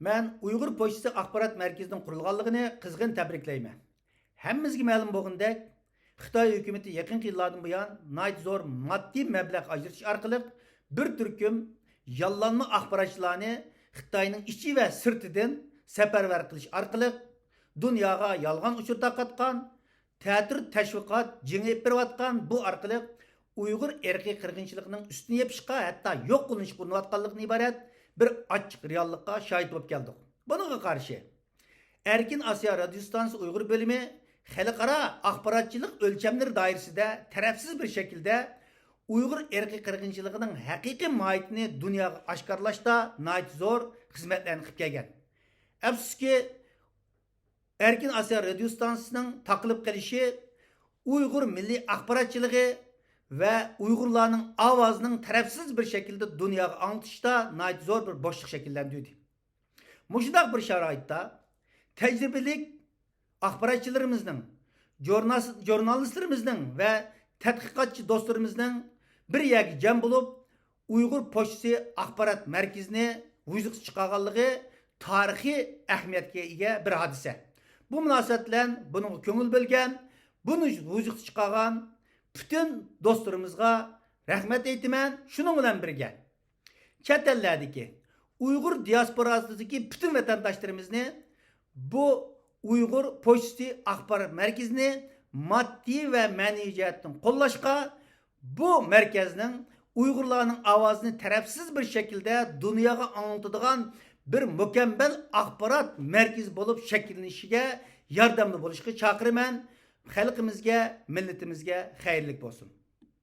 Ben Uyghur Poçtisi Axborot Merkezining qurilganligini qizg'in tabriklayman. Hammamizga ma'lum bo'lgandek, Xitoy hukumatı yaqin yillardan buyon nayt zo'r moddiy mablag' ajratish orqali bir turkum yollanma axborotchilarni Xitoyning ichi va sirtidan safarbar qilish orqali dunyoga yolg'on uchur tarqatgan, ta'tir tashviqot jingib berayotgan bu orqali Uyg'ur irqiy qirg'inchiligining ustini yepishga, hatto yo'q qilinish qilinayotganligidan iborat bir açık reallıkka şahit olup geldik. Bununla karşı Erkin Asya Radyo Stansı Uygur bölümü xalqaro axborotchilik o'lchamlari doirasida tarafsiz bir şekilde Uygur irqiy qirg'inchiligining haqiqiy mohiyatini dunyoga oshkorlashda nihoyat zo'r xizmatlarni qilib kelgan. Afsuski Erkin Asya Radyo Stansı'nın taqilib qilishi Uygur milliy axborotchiligi ve Uygurlarning ovozinin tarafsiz bir şekilde dunyoga anlatışda nayt zor bir boşluk şekillendirdi. Muşundaq bir şaraitda tecrübelik axborotchilarimizning, jurnalistlarimizning ve tadqiqotchi do'stlarimizning bir yerga jam bo'lib Uyghur Poçtisi Axborot Merkezini vujudga chiqarganligi tarixiy ahamiyatga ega bir hodisa. Bu munosabat bilan buning ko'ngil bo'lgan, buni vujudga chiqargan bütün dostlarımızga rahmet eytimen şunun bilan birge. Chet ellardagi Uyghur diasporasidagi bütün vatandaşlarımızı bu Uyghur Poçtisi Axborot Merkezini maddi ve ma'naviy jihatdan qo'llashga, bu merkezning Uyg'urlarning ovozini tarafsiz bir şekilde dunyoga anlatadigan bir mükemmel axborot merkezi bo'lib shakllanishiga yordamli bo'lishga chaqiraman. Xalqimizga, millatimizga xayrlik bo'lsin.